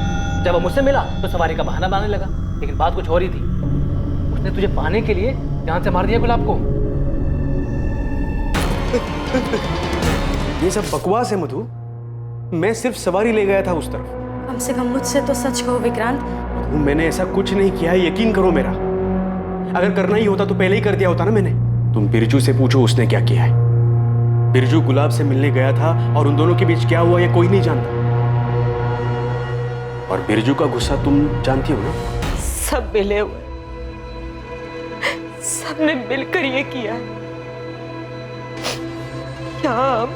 जब वो मुझसे मिला तो सवारी का बहाना बनाने लगा, लेकिन बात कुछ और ही थी। उसने तुझे पाने के लिए जान से मार दिया गुलाब को। ये सब बकवास है मधु। मैं सिर्फ सवारी ले गया था उस तरफ। कम से कम मुझसे तो सच कहो विक्रांत। मैंने ऐसा कुछ नहीं किया है, यकीन करो मेरा। अगर करना ही होता तो पहले ही कर दिया होता ना मैंने। तुम बिरजू से पूछो उसने क्या किया है। बिरजू गुलाब से मिलने गया था और उन दोनों के बीच क्या हुआ ये कोई नहीं जानता। और बिरजू का गुस्सा तुम जानती हो ना। सब मिले हुए, सबने मिलकर ये किया है। यहाँ हम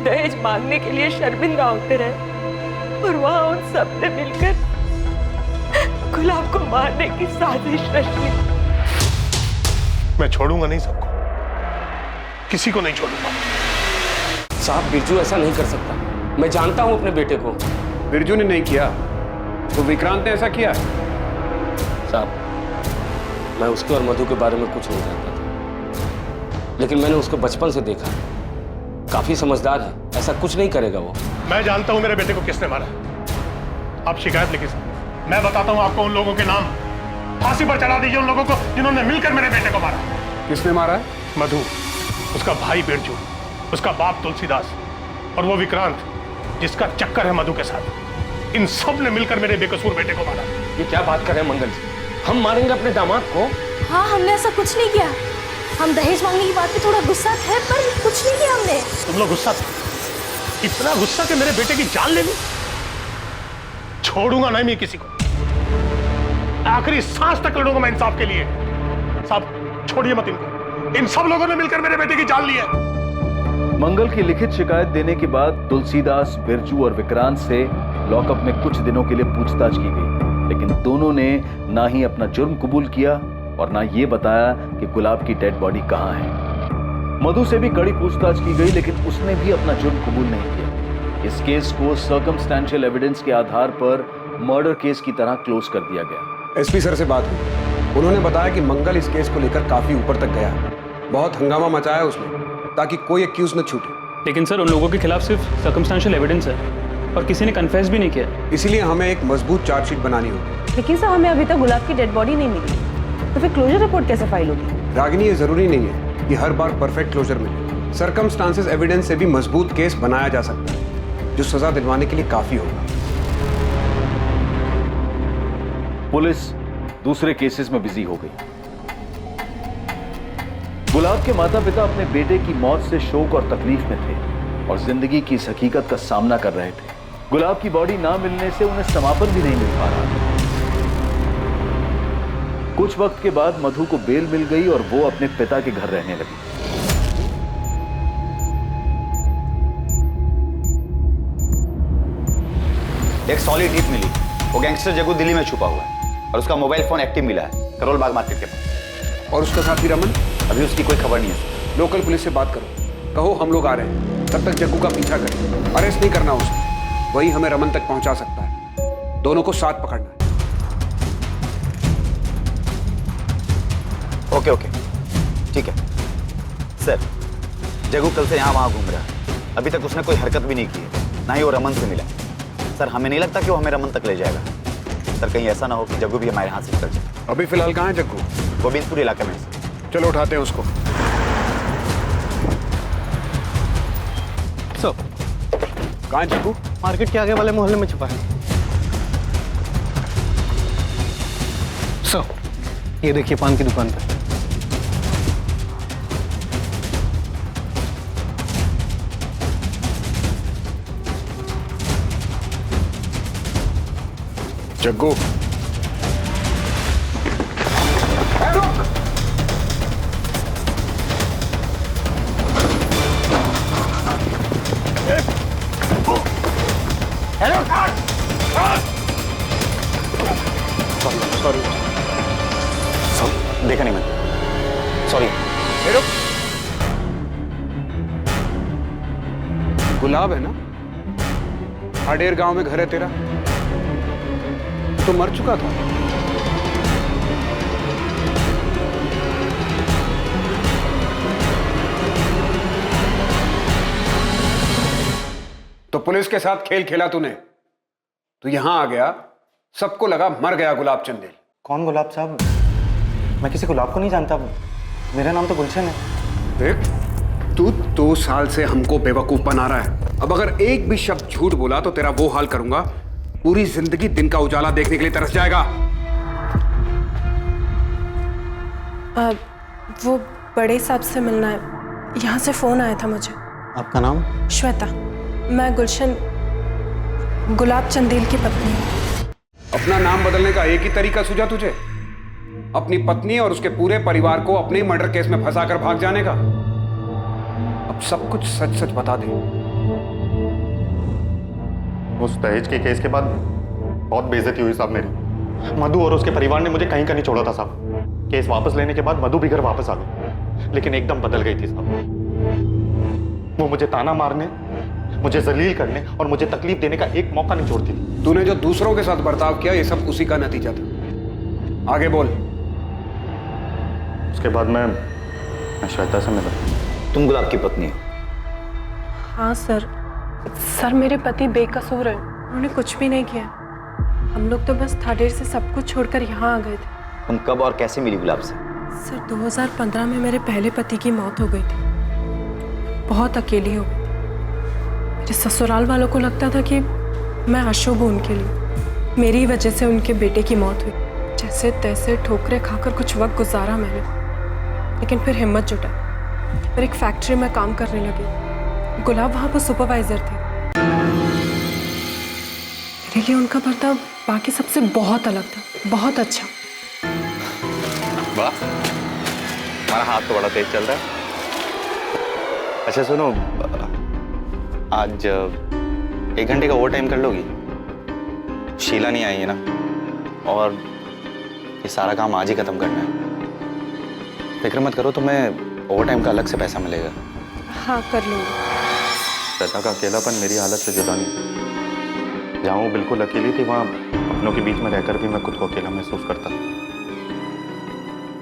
दहेज मांगने के लिए शर्मिंदा होते रहे और वहां उन सब ने मिलकर गुलाब को मारने की साजिश रची। मैं छोड़ूंगा नहीं सबको, किसी को नहीं छोड़ूंगा। साहब बिरजू ऐसा नहीं कर सकता। मैं जानता हूं अपने बेटे को। बिरजू ने नहीं किया तो विक्रांत ने ऐसा किया। साहब मैं उसके और मधु के बारे में कुछ नहीं जानता था, लेकिन मैंने उसको बचपन से देखा। काफी समझदार है, ऐसा कुछ नहीं करेगा वो। मैं जानता हूं मेरे बेटे को किसने मारा। आप शिकायत लिखिए सर, मैं बताता हूं आपको उन लोगों के नाम। फांसी पर चढ़ा दीजिए उन लोगों को जिन्होंने मिलकर मेरे बेटे को मारा। किसने मारा है? मधु, उसका भाई बिरजू, उसका बाप तुलसीदास और वो विक्रांत जिसका चक्कर है मधु के साथ। इन सब ने मिलकर मेरे बेकसूर बेटे को मारा। ये क्या बात कर रहे हैं मंगल जी? हम मारेंगे अपने दामाद को? हाँ हमने ऐसा कुछ नहीं किया। हम दहेज मांगने की बात पे थोड़ा गुस्सा थे पर कुछ नहीं किया हमने। तुम लोग गुस्सा थे? इतना गुस्सा कि मेरे बेटे की जान ले ली? छोड़ूंगा नहीं मैं किसी को। आखिरी सांस तक लड़ूंगा मैं इंसाफ के लिए। साहब छोड़िए मत इनको। इन सब लोगों ने मिलकर मेरे बेटे की जान ली है। मंगल की लिखित शिकायत देने के बाद तुलसीदास, बिरजू और विक्रांत से लॉकअप में कुछ दिनों के लिए पूछताछ की गई, लेकिन दोनों ने ना ही अपना जुर्म कबूल किया और ना ये बताया कि गुलाब की डेड बॉडी कहां है। मधु से भी कड़ी पूछताछ की गई, लेकिन उसने भी अपना जुर्म कबूल नहीं किया। इस केस को सर्कमस्टेंशियल एविडेंस के आधार पर मर्डर केस की तरह क्लोज कर दिया गया। एसपी सर से बात हुई, उन्होंने बताया कि मंगल इस केस को लेकर काफी ऊपर तक गया है। बहुत हंगामा मचाया उसने ताकि कोई एक्यूज न छूटे। लेकिन सर उन लोगों के खिलाफ सिर्फ सर्कमस्टेंशियल एविडेंस है और किसी ने कन्फेस भी नहीं किया। इसीलिए हमें एक मजबूत चार्जशीट बनानी होगी। लेकिन सर हमें अभी तक गुलाब की डेड बॉडी नहीं मिली, तो फिर क्लोजर रिपोर्ट कैसे फाइल होगी? रागिनी ये जरूरी नहीं है कि हर बार परफेक्ट क्लोजर मिले। सर्कमस्टांसेस एविडेंस से भी मजबूत केस बनाया जा सकता है जो सजा दिलवाने के लिए काफी होगा। पुलिस दूसरे केसेस में बिजी हो गई। गुलाब के माता पिता अपने बेटे की मौत से शोक और तकलीफ में थे और जिंदगी की इस हकीकत का सामना कर रहे थे। गुलाब की बॉडी ना मिलने से उन्हें समापन भी नहीं मिल पा रहा था। कुछ वक्त के बाद मधु को बेल मिल गई और वो अपने पिता के घर रहने लगी। एक सॉलिड टिप मिली। वो गैंगस्टर जग्गू दिल्ली में छुपा हुआ है और उसका मोबाइल फोन एक्टिव मिला है करोल बाग मार्केट के पास। और उसका साथी रमन? अभी उसकी कोई खबर नहीं है। लोकल पुलिस से बात करो, कहो हम लोग आ रहे हैं। तब तक जग्गू का पीछा करें, अरेस्ट नहीं करना उसे, वही हमें रमन तक पहुंचा सकता है। दोनों को साथ पकड़ना है। ओके ओके ठीक है सर। जग्गू कल से यहाँ वहाँ घूम रहा है। अभी तक उसने कोई हरकत भी नहीं की है, ना ही वो रमन से मिला। सर हमें नहीं लगता कि वो हमें रमन तक ले जाएगा। सर कहीं ऐसा ना हो कि जग्गू भी हमारे हाथ से निकल जाए। अभी फिलहाल कहाँ है जग्गू? गोविंदपुर इलाके में। चलो उठाते हैं उसको। कहाँ है जग्गू? मार्केट के आगे वाले मोहल्ले में छुपा है। ये देखिए पान की दुकान पे। जग्गू, सॉरी, देखा नहीं मैंने, सॉरी। गुलाब है ना? हाडेर गांव में घर है तेरा? तो मर चुका था। तो पुलिस के साथ खेल खेला तूने, तो यहां आ गया, सबको लगा मर गया गुलाब चंदेल। कौन गुलाब साहब? मैं किसी गुलाब को नहीं जानता, मेरा नाम तो गुलशन है। देख, तू 2 साल से हमको बेवकूफ बना रहा है। अब अगर एक भी शब्द झूठ बोला तो तेरा वो हाल करूंगा, पूरी जिंदगी दिन का उजाला देखने के लिए तरस जाएगा। वो बड़े साहब से मिलना है, यहाँ से फोन आया था मुझे। आपका नाम? श्वेता, मैं गुलशन गुलाब चंदेल की पत्नी हूँ। अपना नाम बदलने का एक ही तरीका सूझा तुझे? अपनी पत्नी और उसके पूरे परिवार को अपने मर्डर केस में फंसाकर भाग जाने का? अब सब कुछ सच सच बता दे। उस दहेज के केस के बाद बहुत बेइज्जती हुई साहब मेरी। मधु और उसके परिवार ने मुझे कहीं का नहीं छोड़ा था साहब। केस वापस लेने के बाद मधु भी घर वापस आ गई, लेकिन एकदम बदल गई थी साहब। वो मुझे ताना मारने, मुझे जलील करने और मुझे तकलीफ देने का एक मौका नहीं छोड़ती थी। तूने जो दूसरों के साथ बर्ताव किया, ये सब उसी का नतीजा था। आगे बोल। उसके बाद मैं श्वेता से मिला। तुम गुलाब की पत्नी हो? हाँ सर, मेरे पति बेकसूर है, उन्होंने कुछ भी नहीं किया। हम लोग तो बस थाडेर से सब कुछ छोड़कर यहाँ आ गए थे। तुम कब और कैसे मिली गुलाब से? सर 2015 में मेरे पहले पति की मौत हो गई थी, बहुत अकेली हो गई थी। मेरे ससुराल वालों को लगता था कि मैं अशुभ हूँ उनके लिए, मेरी वजह से उनके बेटे की मौत हुई। जैसे तैसे ठोकरें खाकर कुछ वक्त गुजारा मैंने, लेकिन फिर हिम्मत जुटाई, फिर एक फैक्ट्री में काम करने लगी। गुलाब वहाँ पर सुपरवाइजर थे। मेरे लिए उनका बर्ताव बाकी सबसे बहुत अलग था, बहुत अच्छा। वाह, हमारा हाथ तो बड़ा तेज चल रहा है। अच्छा सुनो, आज 1 घंटे का ओवर टाइम कर लोगी? शीला नहीं आई है ना, और ये सारा काम आज ही खत्म करना है। फिक्र मत करो, तुम्हें ओवर टाइम का अलग से पैसा मिलेगा। हाँ कर लूँगी। श्वेता का अकेलापन मेरी हालत से जुदा नहीं। जहाँ वो बिल्कुल अकेली थी, वहाँ अपनों के बीच में रहकर भी मैं खुद को अकेला महसूस करता था।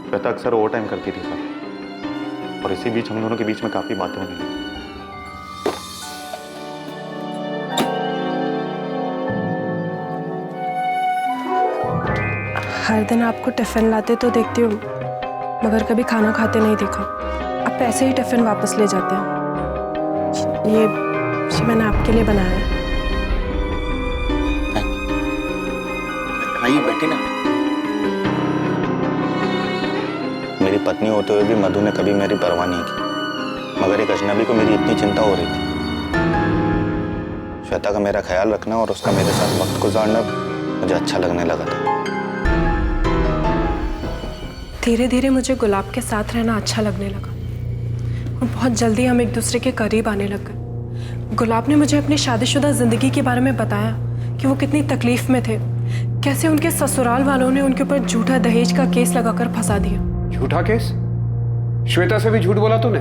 श्वेता अक्सर ओवर टाइम करती थी सर, और इसी बीच हम दोनों के बीच में काफ़ी बातें होने लगी। हर दिन आपको टिफिन लाते तो देखती हूँ, मगर कभी खाना खाते नहीं देखा। आप ऐसे ही टिफिन वापस ले जाते हैं। ये मैंने आपके लिए बनाया है। आइए बैठी ना। मेरी पत्नी होते हुए भी मधु ने कभी मेरी परवाह नहीं की, मगर एक अजनबी को मेरी इतनी चिंता हो रही थी। श्वेता का मेरा ख्याल रखना और उसका मेरे साथ वक्त गुजारना मुझे अच्छा लगने लगा था। धीरे धीरे मुझे गुलाब के साथ रहना अच्छा लगने लगा, और बहुत जल्दी हम एक दूसरे के करीब आने लग गए। गुलाब ने मुझे अपनी शादीशुदा जिंदगी के बारे में बताया कि वो कितनी तकलीफ में थे, कैसे उनके ससुराल वालों ने उनके ऊपर झूठा दहेज का केस लगाकर फंसा दिया। झूठा केस? श्वेता से भी झूठ बोला तूने?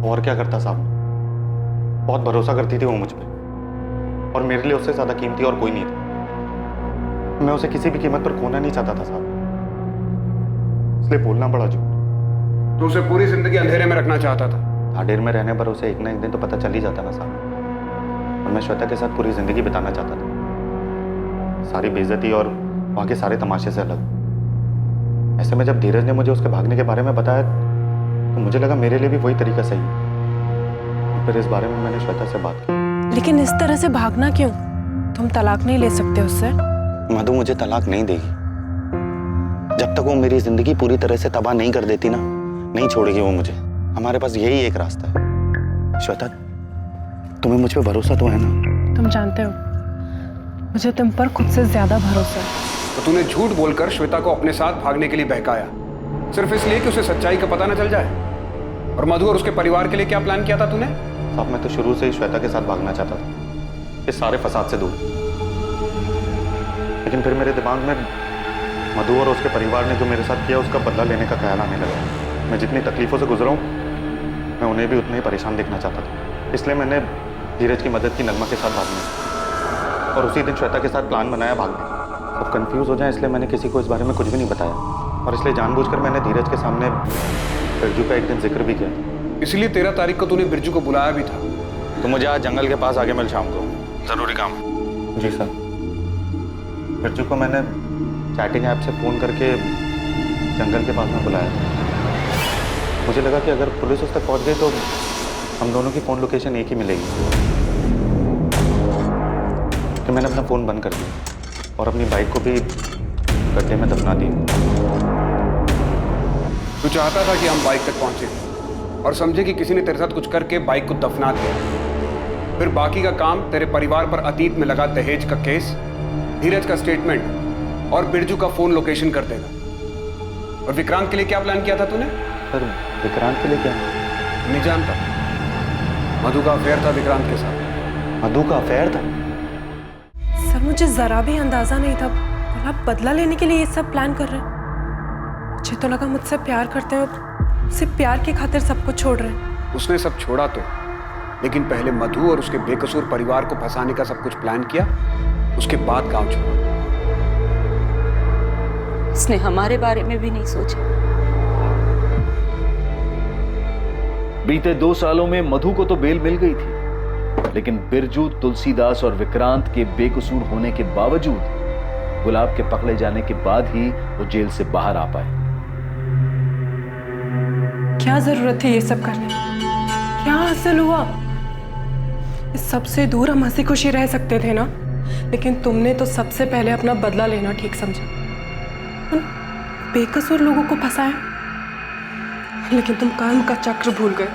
और क्या करता साहब, बहुत भरोसा करती थी वो मुझ पे, और मेरे लिए उससे ज्यादा कीमती और कोई नहीं था। मैं उसे किसी भी कीमत पर खोना नहीं चाहता था साहब, इसलिए बोलना पड़ा झूठ। तो उसे पूरी जिंदगी अंधेरे में रखना चाहता था? हाडेर में रहने पर उसे एक ना एक दिन तो पता चल ही जाता ना साहब, और मैं श्वेता के साथ पूरी जिंदगी बिताना चाहता था, सारी बेइज्जती और वहाँ के सारे तमाशे से अलग। ऐसे में जब धीरज ने मुझे उसके भागने के बारे में बताया तो मुझे लगा मेरे लिए भी वही तरीका सही है। फिर इस बारे में मैंने श्वेता से बात की। लेकिन इस तरह से भागना क्यों? तुम तलाक नहीं ले सकते उससे? मधु मुझे तलाक नहीं देगी। जब तक वो मेरी जिंदगी पूरी तरह से तबाह नहीं कर देती ना, नहीं छोड़ेगी वो मुझे। हमारे पास यही एक रास्ता है। श्वेता, तुम्हें मुझ पे भरोसा तो है ना? तुम जानते हो मुझे तुम पर खुद से ज्यादा भरोसा है। तो तूने झूठ बोलकर श्वेता को अपने साथ भागने के लिए बहकाया, सिर्फ इसलिए कि उसे सच्चाई का पता न चल जाए। और मधु और उसके परिवार के लिए क्या प्लान किया था तूने? साहब, मैं तो शुरू से ही श्वेता के साथ भागना चाहता था, इस सारे फसाद से दूर। लेकिन फिर मेरे दिमाग में मधु और उसके परिवार ने जो मेरे साथ किया उसका बदला लेने का ख्याल आने लगा। मैं जितनी तकलीफों से गुजरा हूँ, मैं उन्हें भी उतने ही परेशान देखना चाहता था। इसलिए मैंने धीरज की मदद की नगमा के साथ भागने और उसी दिन श्वेता के साथ प्लान बनाया भागने। अब कंफ्यूज हो जाए इसलिए मैंने किसी को इस बारे में कुछ भी नहीं बताया, और इसलिए जानबूझकर मैंने धीरज के सामने बिरजू का एक दिन जिक्र भी किया। इसलिए 13 तारीख को तूने बिरजू को बुलाया भी था। तो मुझे आज जंगल के पास आगे मिल शाम को, जरूरी काम है। जी सर। बिरजू को मैंने चैटिंग ऐप से फ़ोन करके जंगल के पास में बुलाया था। मुझे लगा कि अगर पुलिस उस तक पहुंच गई तो हम दोनों की फ़ोन लोकेशन एक ही मिलेगी। तो मैंने अपना फ़ोन बंद कर दिया और अपनी बाइक को भी गड्ढे में दफना दी। तू चाहता था कि हम बाइक तक पहुंचे और समझे कि किसी ने तेरे साथ कुछ करके बाइक को दफना दिया। फिर बाकी का काम तेरे परिवार पर अतीत में लगा दहेज का केस, धीरज का स्टेटमेंट और बिरजू का फोन लोकेशन कर देगा। और विक्रांत के लिए क्या प्लान किया था तूने? सर, विक्रांत के लिए क्या? नहीं जानता। मधु का अफेयर था विक्रांत के साथ। मधु का अफेयर था? सर, मुझे जरा भी अंदाजा नहीं था गुलाब बदला लेने के लिए ये सब प्लान कर रहे हैं। मुझे तो लगा मुझसे प्यार करते हैं, सिर्फ प्यार की खातिर सब कुछ छोड़ रहे हैं। उसने सब छोड़ा तो, लेकिन पहले मधु और उसके बेकसूर परिवार को फंसाने का सब कुछ प्लान किया, उसके बाद गांव छोड़ा। उसने हमारे बारे में भी नहीं सोचा। बीते 2 सालों में मधु को तो बेल मिल गई थी, लेकिन बिरजू, तुलसीदास और विक्रांत के बेकसूर होने के बावजूद गुलाब के पकड़े जाने के बाद ही वो जेल से बाहर आ पाए। क्या जरूरत थी ये सब करने? क्या हासिल हुआ? इस सबसे दूर हम हंसी खुशी रह सकते थे ना, लेकिन तुमने तो सबसे पहले अपना बदला लेना ठीक समझा। उन बेकसूर लोगों को फंसाया, लेकिन तुम कर्म का चक्र भूल गए।